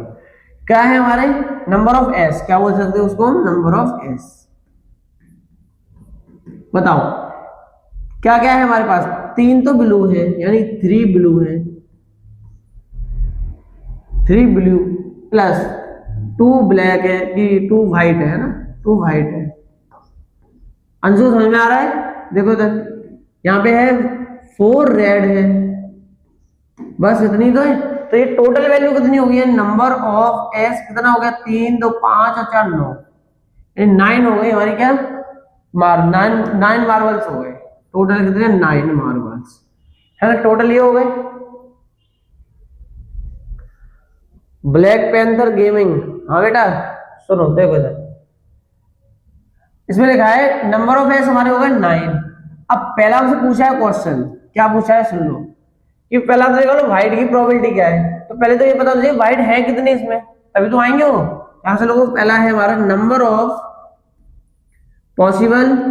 क्या है हमारे, नंबर ऑफ एस, क्या बोल सकते हैं उसको हम, नंबर ऑफ एस। बताओ क्या क्या है हमारे पास, 3 तो ब्लू है यानी 3 ब्लू है, 3 ब्लू प्लस 2 ब्लैक है कि 2 व्हाइट है ना, 2 व्हाइट है। अंशु समझ में आ रहा है? देखो इधर यहाँ पे है 4 रेड है, बस इतनी तो है। तो ये टोटल वैल्यू कितनी होगी, नंबर ऑफ एस कितना हो गया, 3 2 5 और 4 9, ये 9 हो गई हमारी क्या, 9 मार्बल्स हो गए। टोटल कितने, 9 मार्बल्स, है ना, टोटल ये हो गए। ब्लैक पैंथर गेमिंग, हाँ बेटा सुनो, देखो इधर इसमें लिखा है नंबर ऑफ एस हमारे हो गए 9। अब पहला हमसे पूछा है क्वेश्चन, क्या पूछा है सुन लो, कि पहला तो देखो व्हाइट की प्रोबेबिलिटी क्या है, तो पहले तो ये पता चाहिए व्हाइट है कितने इसमें, तभी तो आएंगे वो। यहां से लोगों पहला है हमारा नंबर ऑफ पॉसिबल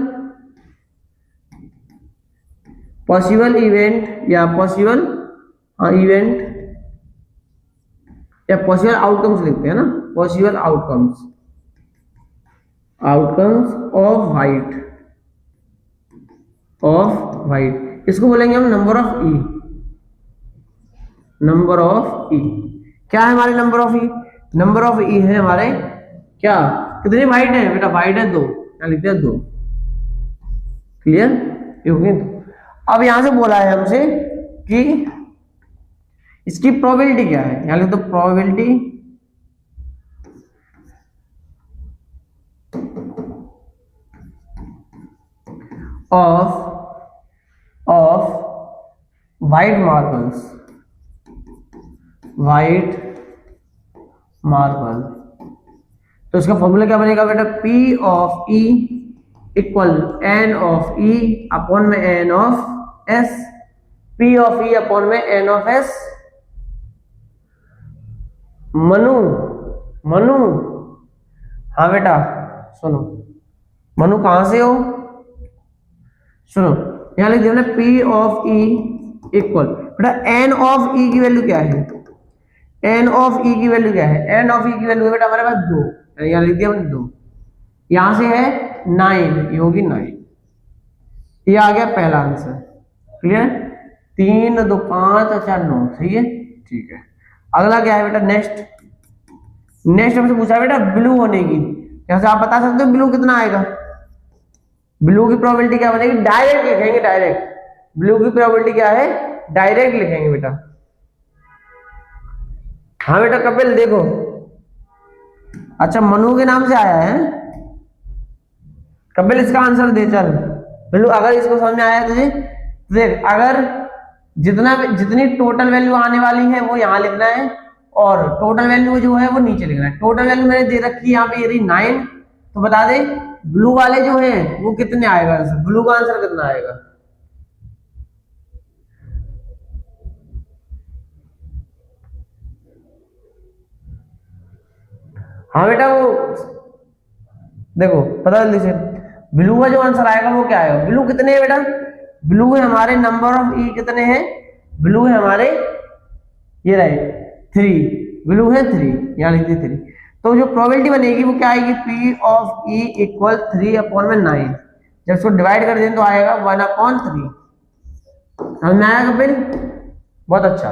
इवेंट या पॉसिबल इवेंट या पॉसिबल आउटकम्स लिखते हैं ना, पॉसिबल आउटकम्स ऑफ व्हाइट, इसको बोलेंगे हम number of E. Number of E क्या है हमारे, number of E, number of E है हमारे क्या, कितने व्हाइट है बेटा, व्हाइट है 2, क्या लिखते हैं 2। क्लियर, ये हो गई। अब यहां से बोला है हमसे कि इसकी प्रोबेबिलिटी क्या है, यहां लिख दो प्रोबेबिलिटी ऑफ व्हाइट मार्बल। तो इसका फॉर्मूला क्या बनेगा बेटा, P of E equal N of E upon में N of S, P of E upon में N ऑफ S। मनु, हाँ बेटा सुनो, मनु कहां से हो, सुनो यहां लिख दिया P ऑफ E इक्वल, बेटा N ऑफ E की वैल्यू क्या है, N ऑफ E की वैल्यू क्या है, N ऑफ E की वैल्यू बेटा हमारे पास 2, यहां लिख दिया हमने 2, यहां से है 9, ये होगी 9, ये आ गया पहला आंसर। क्लियर, 3 2 5 और 4 9, सही है, ठीक है। अगला क्या है बेटा, नेक्स्ट हमसे पूछा बेटा ब्लू होने की, यहां से आप बता सकते हो ब्लू कितना आएगा, ब्लू की प्रोबेबिलिटी क्या बनेगी, डायरेक्ट लिखेंगे, डायरेक्ट। ब्लू की प्रोबेबिलिटी क्या है, डायरेक्ट लिखेंगे बेटा। हाँ बेटा कपिल देखो, अच्छा मनु के नाम से आया है कपिल, इसका आंसर दे चल। बिल्कुल, अगर इसको समझ में आया तुझे, देख अगर जितनी टोटल वैल्यू आने वाली है वो यहाँ लिखना है, और टोटल वैल्यू जो है वो नीचे लिखना है। टोटल वैल्यू मैंने दे रखी है यहाँ पे यदि 9, तो बता दे ब्लू वाले जो हैं वो कितने आएगा आंसर, ब्लू का आंसर कितना आएगा। हाँ बेटा वो देखो पता जल्दी से, ब्लू का जो आंसर आएगा वो क्या आएगा, ब्लू कितने हैं बेटा, ब्लू है हमारे नंबर ऑफ ई कितने हैं, ब्लू है हमारे ये रहे 3, ब्लू है 3, यहाँ लिख दिए 3। तो जो प्रोबेबिलिटी बनेगी वो क्या आएगी, पी ऑफ ई इक्वल 3/9। जब इसको डिवाइड कर दें तो आएगा 1/3। समझ में आया कपिल, बहुत अच्छा,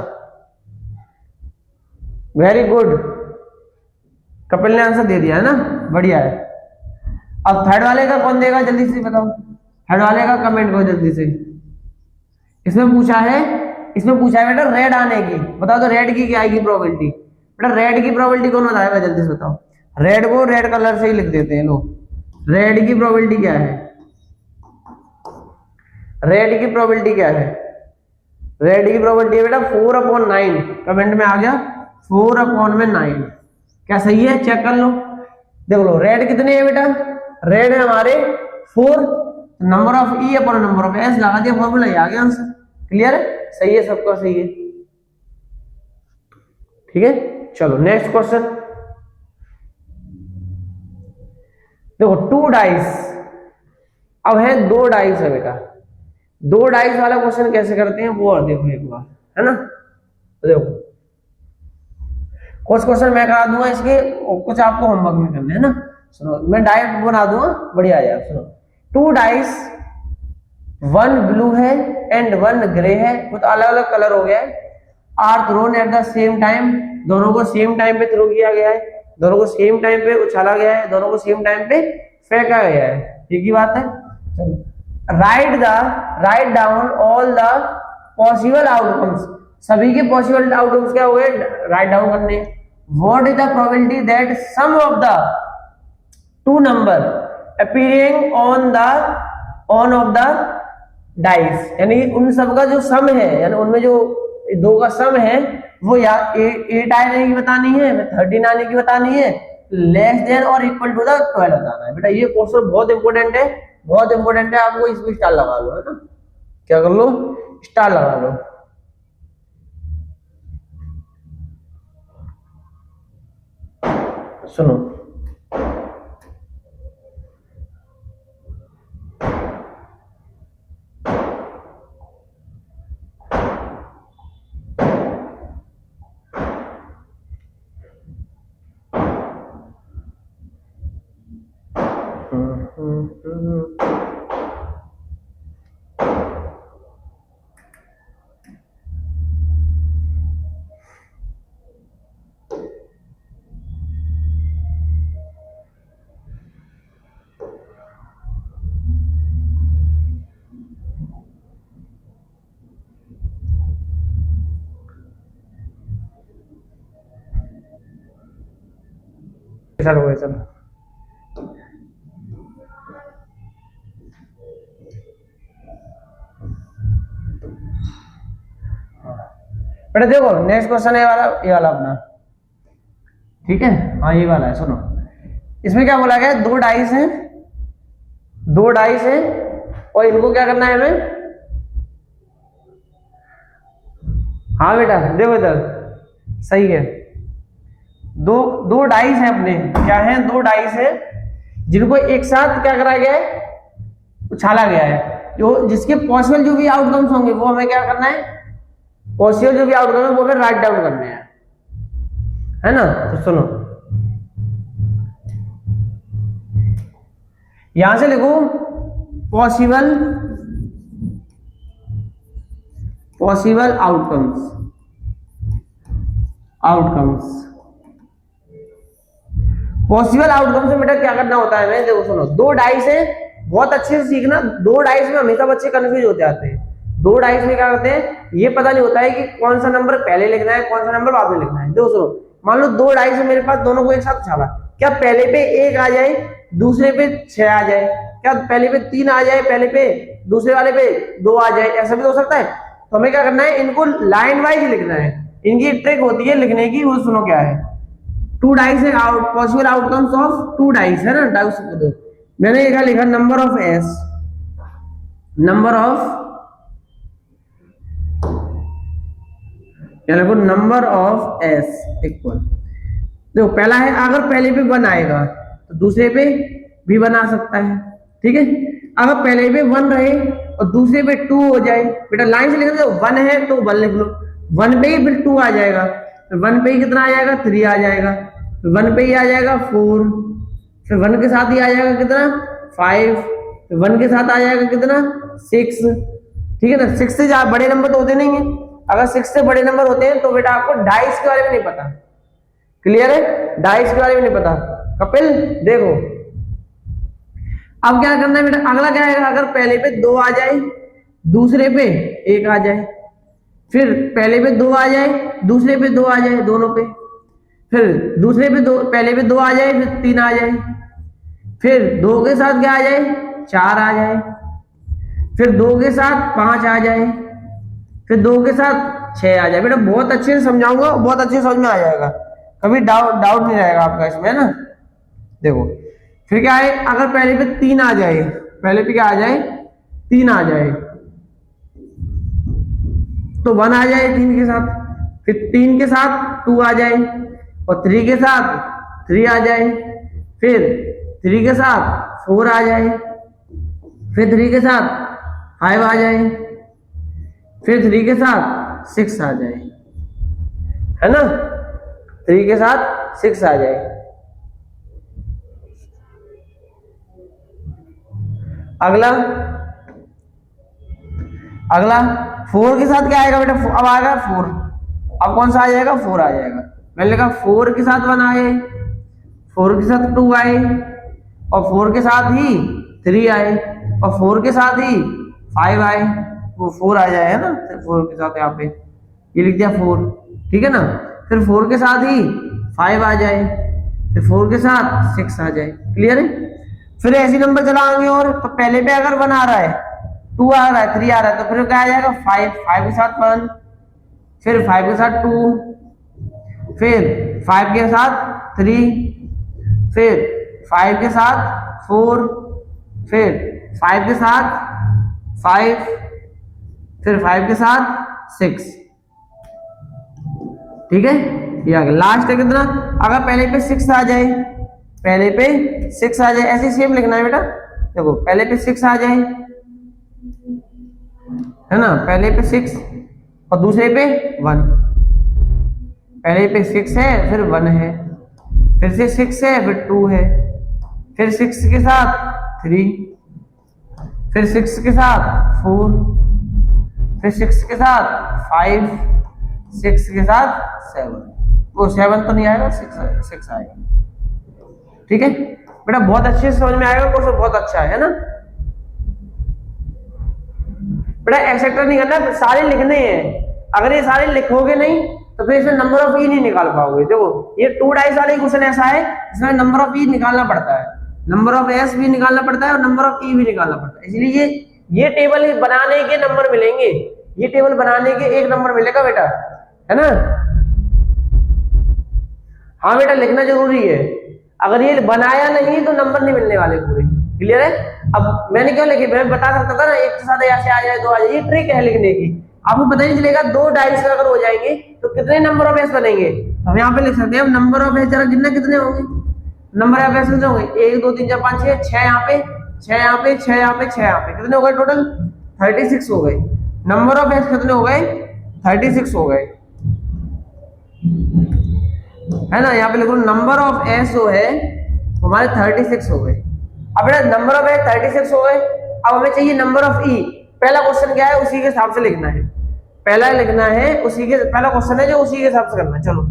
वेरी गुड, कपिल ने आंसर दे दिया है ना, बढ़िया है। अब थर्ड वाले का कौन देगा जल्दी से बताओ, थर्ड वाले का कमेंट करो जल्दी से। इसमें पूछा है बेटा रेड आने की, बताओ तो रेड की क्या आएगी प्रोबेबिलिटी, बेटा रेड की प्रोबेबिलिटी कौन बताएगा जल्दी से बताओ। रेड को रेड कलर से ही लिख देते हैं लोग। रेड की प्रोबेबिलिटी क्या है, रेड की प्रोबेबिलिटी क्या है, रेड की प्रोबेबिलिटी है बेटा 4/9। कमेंट में आ गया 4/9, क्या सही है, चेक कर लो, देख लो रेड कितने हैं बेटा, रेड है हमारे 4, number of E upon number of S लगा दिया, फॉर्मूला आ गया आंसर। क्लियर है, सही है, सबका सही है, ठीक है। चलो नेक्स्ट क्वेश्चन, देखो 2 डाइस, अब है 2 डाइस है बेटा। 2 डाइस वाला क्वेश्चन कैसे करते हैं वो और देखो एक बार, है ना। तो देखो कुछ क्वेश्चन मैं करा दूंगा इसके, कुछ आपको होमवर्क में करना है ना। सुनो मैं डायरेक्ट बना दूंगा, बढ़िया यार। सुनो 2 डाइस, 1 ब्लू है एंड 1 ग्रे है, कुछ अलग अलग कलर हो गया है, are thrown at the same time, दोनों को सेम टाइम पे थ्रो किया गया है, दोनों को सेम टाइम पे उछाला गया है, दोनों को सेम टाइम पे फेंका गया है, ठीक ही बात है। Write down all the possible outcomes, सभी के पॉसिबल आउटकम्स क्या हो गए, राइट डाउन करने। What is the probability that sum of the 2 number appearing on of the dice, यानी उन सब का जो सम है, यानी उनमें जो 2 का सम है वो या 8 आने की बतानी है, 13 आने की बतानी है, लेस देन और इक्वल टू द 12 बताना है। बेटा ये क्वेश्चन बहुत इंपॉर्टेंट है, बहुत इंपॉर्टेंट है, आपको इसमें स्टार लगा लो, है ना, क्या कर लो, स्टार लगा लो। सुनो चलो चलो बेटा देखो नेक्स्ट क्वेश्चन है ये वाला अपना, ठीक है, हाँ ये वाला है। सुनो इसमें क्या बोला गया, 2 डाइस हैं, 2 डाइस हैं और इनको क्या करना है हमें। हाँ बेटा देखो इधर सही है, दो डाइस हैं अपने, क्या है, 2 डाइस हैं जिनको एक साथ क्या करा गया है, उछाला गया है, जो जिसके पॉसिबल जो भी आउटकम्स होंगे वो हमें क्या करना है, पॉसिबल जो भी आउटकम है वो हमें राइट डाउन करने हैं, है ना। तो सुनो यहां से लिखो पॉसिबल आउटकम्स पॉसिबल आउटकम से बेटा क्या करना होता है हमें, देखो सुनो 2 डाइस है बहुत अच्छे से सीखना। दो डाइस में हमेशा बच्चे कंफ्यूज हो जाते हैं। दो डाइस में क्या करते हैं, ये पता नहीं होता है कि कौन सा नंबर पहले लिखना है, कौन सा नंबर बाद में लिखना है। दोस्तों मान लो दो डाइस है मेरे पास, दोनों को एक साथ उछाला, क्या पहले पे 1 आ जाए, दूसरे पे 6 आ जाए? क्या पहले पे 3 आ जाए, पहले पे दूसरे वाले पे 2 आ जाए? ऐसा भी हो सकता है। तो हमें क्या करना है, इनको लाइन वाइज लिखना है। इनकी ट्रिक होती है लिखने की, वो सुनो क्या है। 2 डाइस है, पॉसिबल आउटकम्स ऑफ 2 डाइस है ना, डाइस को दो। मैंने लिखा number of S, number of, लिखो नंबर ऑफ एस इक्वल, देखो पहला है, अगर पहले पे 1 आएगा तो दूसरे पे भी 1 आ सकता है, ठीक है। अगर पहले पे 1 रहे और दूसरे पे 2 हो जाए, बेटा लाइन से लिख दो, 1 है तो 1 लिख लो, 1 पे ही फिर 2 आ जाएगा, फिर 1 पे ही कितना आ जाएगा, 3 आ जाएगा, फिर 1 पे ही आ जाएगा 4, फिर 1 के साथ ही आ जाएगा कितना, 5, फिर 1 के साथ आ जाएगा कितना, 6, ठीक है ना। 6 से ज्यादा बड़े नंबर तो होते नहीं है। अगर 6 से बड़े नंबर होते हैं तो बेटा आपको डाइस के बारे में नहीं पता, क्लियर है, डाइस के बारे में नहीं पता। कपिल देखो अब क्या करना है बेटा, अगला क्या है, अगर पहले पे 2 आ जाए, दूसरे पे 1 आ जाए, फिर पहले पे 2 आ जाए, दूसरे पे 2 आ जाए, दोनों पे, फिर दूसरे पे 2, पहले पे 2 आ जाए, फिर 3 आ जाए, फिर 2 के साथ क्या आ जाए, 4 आ जाए, फिर 2 के साथ 5 आ जाए, फिर 2 के साथ 6 आ जाए। बेटा बहुत अच्छे से समझाऊंगा, बहुत अच्छे से समझ में आ जाएगा, कभी डाउट नहीं रहेगा आपका इसमें, है ना। देखो फिर क्या है, अगर पहले पे 3 आ जाए, पहले पे क्या आ जाए, 3 आ जाए, तो 1 आ जाए 3 के साथ, फिर 3 के साथ 2 आ जाए, और 3 के साथ 3 आ जाए, फिर 3 के साथ 4 आ जाए, फिर 3 के साथ 5 आ जाए, फिर 3 के साथ 6 आ जाए, है ना, 3 के साथ 6 आ जाए। अगला 4 के साथ क्या आएगा बेटा, अब आएगा 4, अब कौन सा आ जाएगा, 4 आ जाएगा। मैंने लिखा 4 के साथ 1 आए, 4 के साथ 2 आए, और 4 के साथ ही 3 आए, और 4 के साथ ही 5 आए, वो 4 आ जाए, है ना, 4 के साथ यहाँ पे ये लिख दिया 4, ठीक है ना। फिर 4 के साथ ही 5 आ जाए, फिर 4 के साथ 6 आ जाए, क्लियर है। फिर ऐसी नंबर चलाएंगे, और तो पहले पे अगर 1 आ रहा है, 2 आ रहा है, 3 आ रहा है, तो फिर क्या आ जाएगा, 5 के साथ 1, फिर 5 के साथ 2, फिर 5 के साथ 3, फिर 5 के साथ 4, फिर 5 के साथ 5, फिर 5 के साथ 6, ठीक है। ये आ गया लास्ट है कितना, अगर पहले पे 6 आ जाए, पहले पे 6 आ जाए, ऐसे सेम लिखना है बेटा। देखो पहले पे 6 आ जाए, है ना, पहले पे 6 और दूसरे पे 1, पहले पे 6 है, फिर 1 है, फिर से 6 है, फिर 2 है, फिर 6 के साथ 3, फिर 6 के साथ 4, फिर 6 के साथ 5, 6 के साथ 7, वो 7 तो नहीं आएगा, 6 आएगा, ठीक है बेटा। बहुत अच्छे से समझ में आएगा, कोर्स बहुत अच्छा है ना बेटा। एक्सेट्रा नहीं करना, सारे लिखने हैं। अगर ये सारे लिखोगे नहीं तो फिर इसमें नंबर ऑफ ई नहीं निकाल पाओगे। देखो ये 2 डाइस वाले क्वेश्चन ऐसा है, इसमें नंबर ऑफ ई निकालना पड़ता है, नंबर ऑफ एस भी निकालना पड़ता है, और नंबर ऑफ ई भी निकालना पड़ता है। इसलिए ये टेबल बनाने के नंबर मिलेंगे, ये टेबल बनाने के 1 नंबर मिलेगा बेटा, है ना। हाँ बेटा लिखना जरूरी है, अगर ये बनाया नहीं तो नंबर नहीं मिलने वाले पूरे, क्लियर है। अब मैंने क्यों लिखे, मैं बता सकता था ना, एक के साथ ऐसे आ जाए, 2 आ जाए, ये ट्रिक है लिखने की। आपको पता नहीं चलेगा 2 डाइस अगर हो जाएंगे तो कितने नंबर ऑफ एस बनेंगे। हम यहाँ पे लिख सकते हैं नंबर ऑफ एस, जरा गिनना कितने होंगे, नंबर ऑफ एस कितने होंगे, 1 2 3 4 5 6, 6 यहाँ पे, 6 यहाँ पे, 6 यहाँ पे, 6 यहाँ पे, कितने हो गए टोटल, 36 हो गए। नंबर ऑफ एस कितने हो गए, 36 हो गए, है ना। यहाँ पे लिखो नंबर ऑफ एस जो है हमारे 36 हो गए। अब बेटा नंबर ऑफ एस 36 हो गए, अब हमें चाहिए नंबर ऑफ ई। पहला क्वेश्चन क्या है, उसी के हिसाब से लिखना है, पहला लिखना है उसी के, पहला क्वेश्चन है जो उसी के हिसाब से करना है। चलो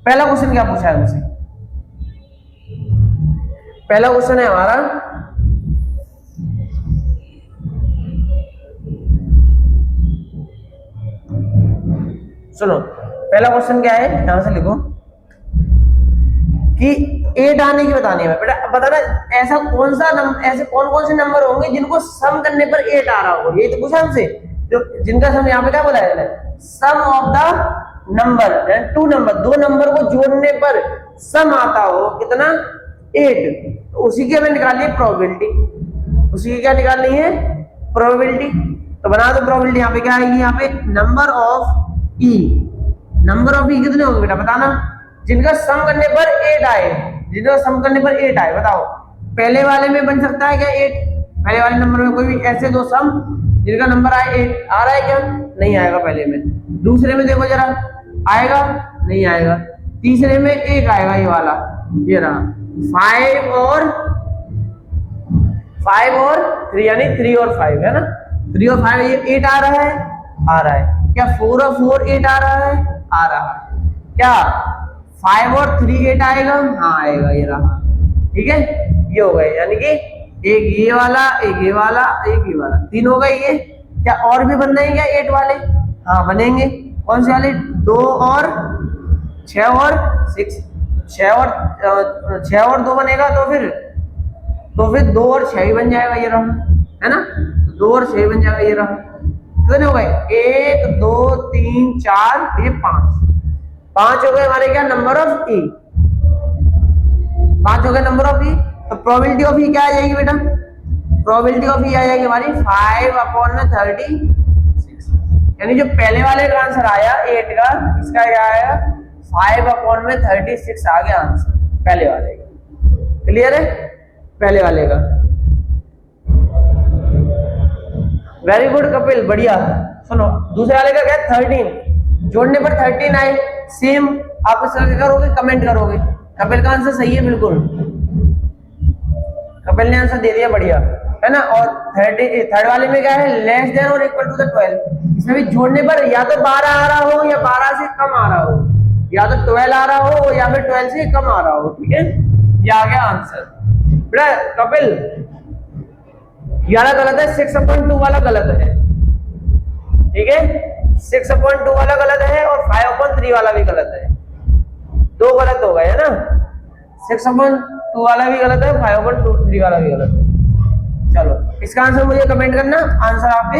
पहला क्वेश्चन क्या पूछा है मुझसे, पहला क्वेश्चन है हमारा सुनो पहला क्वेश्चन क्या है, यहां से लिखो कि 8 आने की बतानी है बेटा। बताना ऐसा कौन सा नंबर, ऐसे कौन कौन से नंबर होंगे जिनको सम करने पर 8 आ रहा हो, ये तो पूछा हमसे। जो जिनका सम यहाँ पे क्या बोला है, sum of the number, two number, दो नंबर को जोड़ने पर सम आता हो कितना, 8, तो उसी की हमें निकालनी है प्रोबेबिलिटी। उसी की क्या निकालनी है, प्रोबेबिलिटी। तो बना दो प्रोबेबिलिटी, यहाँ पे क्या आएगी, यहाँ पे number of E. Number of E कितने होंगे बेटा बताना, जिनका सम करने पर 8 आए, जिनका सम करने पर 8 आए। बताओ पहले वाले में बन सकता है क्या 8, पहले वाले नंबर में कोई भी ऐसे दो सम जिनका नंबर आए 8, आ रहा है क्या, नहीं आएगा पहले में। दूसरे में देखो जरा, आएगा, नहीं आएगा। तीसरे में 1 आएगा, ये वाला, ये रहा 5 और 3, यानी 3 और 5 है ना, 3 और 5, ये 8 आ रहा है, आ रहा है क्या, 4 और 4 8 आ रहा है, आ रहा है क्या, 5 और 3 8 आएगा, हाँ आएगा, ये रहा, ठीक है। ये हो गए, यानी कि एक ये वाला, एक ये वाला, एक ये वाला, 3 हो गए ये। क्या और भी बन रहे हैं क्या 8 वाले, हाँ बनेंगे। कौन से वाले, 2 और 6 और 6, 6 और 2 बनेगा, तो फिर 2 और 6 ही बन जाएगा, ये रहा, है ना, 2 और 6 बन जाएगा, ये रहा। कितने हो गए, 1 2 3 4, ये 5 हो गए हमारे क्या, नंबर ऑफ ई, 5 हो गए नंबर ऑफ ई। तो प्रोबेबिलिटी ऑफ ई क्या आ जाएगी बेटा, प्रोबेबिलिटी ऑफ ई आ जाएगी हमारी 5/36, यानी जो पहले वाले का आंसर आया 8 का, इसका क्या आया 5/36 आ गया आंसर पहले वाले का। क्लियर है, पहले वाले का। वेरी गुड कपिल, बढ़िया। सुनो दूसरे वाले का क्या है, 13, जोड़ने पर 13 आए, सेम आप इस तरह करोगे, कमेंट करोगे। कपिल का आंसर सही है, बिल्कुल कपिल ने आंसर दे दिया, बढ़िया है ना। और थर्ड वाले में क्या है, लेस देन और इक्वल टू द 12। इसमें भी जोड़ने पर या तो 12 आ रहा हो या 12 से कम आ रहा हो, या तो 12 आ रहा हो या फिर 12 से कम आ रहा हो, ठीक है। ये आ गया आंसर बेटा। कपिल ये वाला गलत है, 6/2 वाला गलत है, ठीक है। 6/2 वाला गलत है और 5/3 वाला भी गलत है, दो गलत हो गए है ना। 6/2 वाला भी गलत है, 5/3 वाला भी गलत है। चलो इसका आंसर मुझे कमेंट करना, आंसर आपके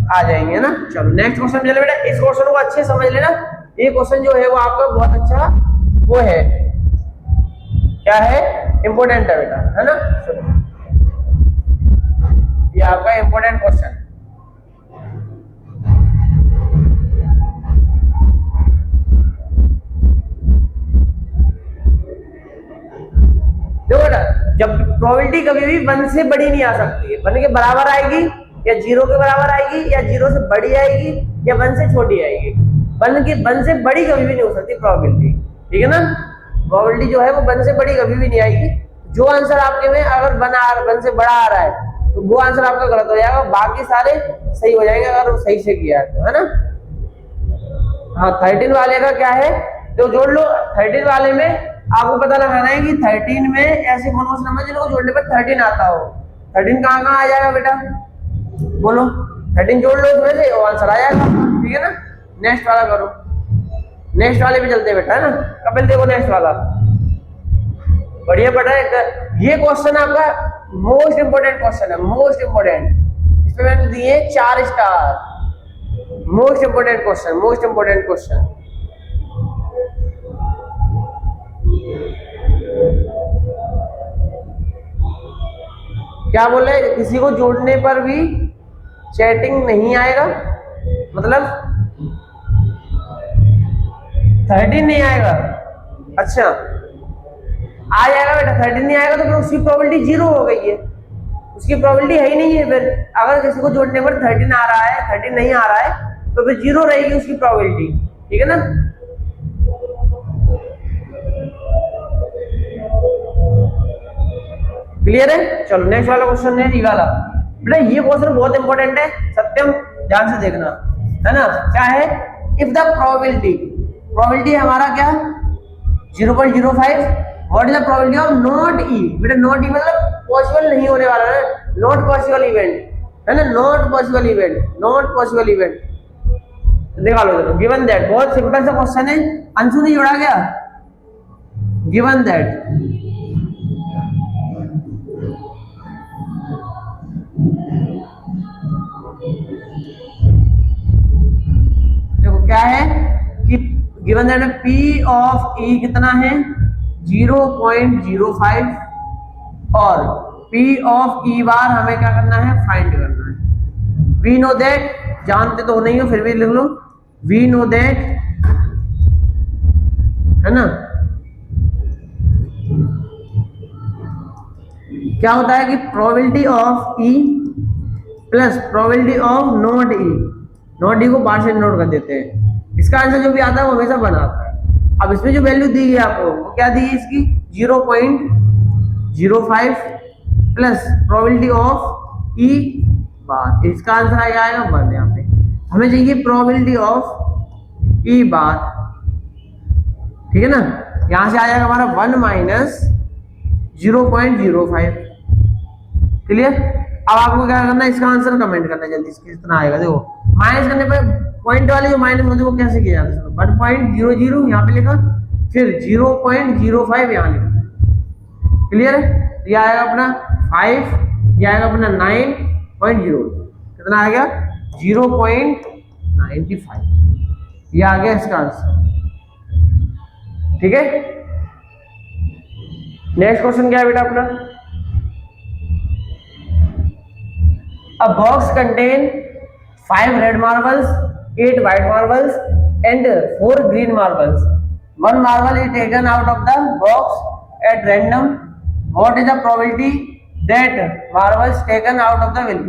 आ जाएंगे ना। चलो नेक्स्ट क्वेश्चन चले बेटा, इस क्वेश्चन को अच्छे समझ लेना। ये क्वेश्चन जो है वो आपका बहुत अच्छा वो है, क्या है, इंपोर्टेंट है बेटा, है ना। ये आपका इंपोर्टेंट क्वेश्चन। देखो बेटा, जब प्रोबेबिलिटी कभी भी 1 से बड़ी नहीं आ सकती है, 1 के बराबर आएगी या 0 के बराबर आएगी या 0 से बड़ी आएगी या 1 से छोटी आएगी। 1 से बड़ी कभी भी नहीं हो सकती प्रोबेबिलिटी, ठीक है ना। प्रोबेबिलिटी जो है वो 1 से बड़ी कभी भी नहीं आएगी। जो आंसर आपके में अगर 1 से बड़ा आ रहा है तो वो आंसर आपका गलत हो जाएगा, बाकी सारे सही हो जाएंगे अगर वो सही से किया है ना। हाँ 13 वाले का क्या है, तो जोड़ लो। 13 वाले में आपको पता लगाना है कि 13 में ऐसे कौन कौन से नंबर जिनको जोड़ने पर 13 आता हो। 13 कहाँ कहाँ आ जाएगा बेटा, बोलो। 13 जोड़ लो इसमें से, वो आंसर आ जाएगा, ठीक है ना। नेक्स्ट वाला करो, नेक्स्ट वाले पे चलते बेटा, है ना। कपिल देखो नेक्स्ट वाला, बढ़िया पढ़ रहा है। ये क्वेश्चन आपका मोस्ट इंपोर्टेंट क्वेश्चन है, मोस्ट इंपोर्टेंट। इसमें मैंने दिए 4 star. Most important question, most important question. क्या बोले, किसी को जोड़ने पर भी चैटिंग नहीं आएगा, मतलब 13 नहीं आएगा। अच्छा आ जाएगा बेटा, 13 नहीं आएगा तो फिर उसकी प्रोबेबिलिटी 0 हो गई है, उसकी प्रोबेबिलिटी है ही नहीं है। फिर अगर किसी को जोड़ने पर 13 आ रहा है, 13 नहीं आ रहा है तो फिर 0 रहेगी उसकी प्रोबेबिलिटी, ठीक है ना। क्लियर है। चलो नेक्स्ट वाला क्वेश्चन है ये वाला बेटा। ये क्वेश्चन बहुत इंपॉर्टेंट है, सत्यम ध्यान से देखना, है ना। क्या है, इफ द प्रोबेबिलिटी हमारा क्या 0.05, what is the probability of not E. बेटा नॉट ई मतलब पॉसिबल नहीं होने वाला है, नॉट पॉसिबल इवेंट, है ना। Not possible event, not possible event. निकालो चलो। गिवन दैट, बहुत सिंपल सा क्वेश्चन है, अंशु नहीं जोड़ा गया। गिवन दैट देखो क्या है कि गिवन दैट में P ऑफ E कितना है 0.05 और P ऑफ E बार हमें क्या करना है, फाइंड करना है। वी नो दैट, जानते तो नहीं हो फिर भी लिख लो, वी नो दैट, है ना। क्या होता है कि probability of E plus probability of not E, not E को बाहर से नोट कर देते हैं। इसका आंसर जो भी आता है वो हमेशा बना आता है। अब इसमें जो वैल्यू दी है आपको वो क्या दी है इसकी 0.05 प्लस प्रोबेबिलिटी ऑफ E बार, इसका आंसर आएगा 1। यहाँ पे हमें चाहिए प्रोबेबिलिटी ऑफ E बार, ठीक है ना। यहां से आ जाएगा हमारा 1 माइनस 0.05। क्लियर। अब आपको क्या करना है, इसका आंसर कमेंट करना है जल्दी, कितना आएगा। देखो माइनस करने पर पॉइंट वाले जो माइनस होते हैं वो कैसे किया जाता है, 1.00 यहाँ पे लिखा, फिर 0.05 यहाँ लिखा। क्लियर है। ये आएगा अपना 5, ये आएगा अपना 9.0, कितना आ गया 0.95, ये आ गया इसका आंसर। ठीक है। नेक्स्ट क्वेश्चन क्या है बेटा अपना, A box contain 5 red marbles, 8 white marbles, and 4 green marbles. One marble is taken out of the box at random. What is the probability that marbles taken out of the will?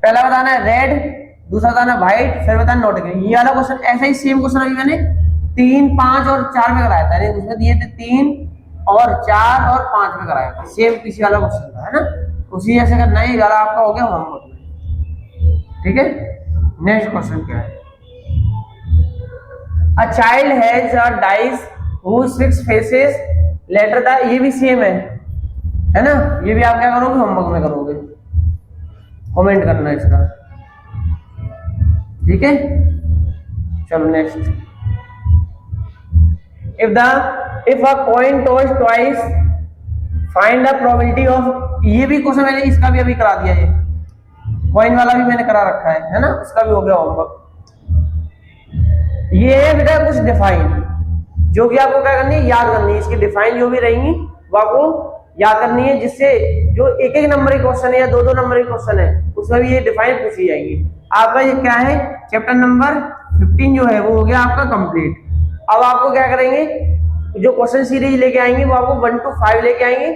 पहला बताना है रेड, दूसरा बताना है व्हाइट, फिर बताना नॉट ग्रीन। ये वाला क्वेश्चन ऐसा ही सेम क्वेश्चन अभी मैंने 3, 5 और 4 में कराया था। उसमें दिए थे 3 और 4 और 5 में कराया था, सेम पीछे वाला क्वेश्चन था, है ना। उसी ऐसे करना है, वाला आपका हो गया होमवर्क में। ठीक है। नेक्स्ट क्वेश्चन क्या है, a child has a dice whose 6 faces letter था, ये भी सेम है ना। ये भी आप क्या करोगे, होमवर्क में करोगे, कमेंट करना इसका। ठीक है। चलो next, if a coin toss twice find the probability of, ये भी क्वेश्चन मैंने इसका भी अभी करा दिया है, कॉइन वाला भी मैंने करा रखा है ना, उसका भी हो गया होमवर्क। ये है बेटा कुछ डिफाइन, जो कि आपको क्या करनी है, याद करनी है। इसकी डिफाइन जो भी रहेंगी वो आपको याद करनी है, जिससे जो एक एक नंबर के क्वेश्चन है या 2-2 नंबर के क्वेश्चन है उसमें भी ये डिफाइन पूछी जाएंगी। आपका ये क्या है, चैप्टर नंबर 15 जो है वो हो गया आपका कंप्लीट। अब आपको क्या करेंगे, जो क्वेश्चन सीरीज लेके आएंगे वो आपको 1 to 5 लेके आएंगे,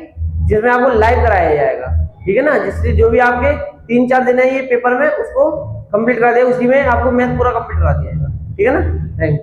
जिसमें आपको लाइव कराया जाएगा। ठीक है ना, जिससे जो भी आपके 3-4 दिन है ये पेपर में उसको कंप्लीट कर दे, उसी में आपको मैथ पूरा कंप्लीट करा दिया जाएगा। ठीक है ना। Thank you.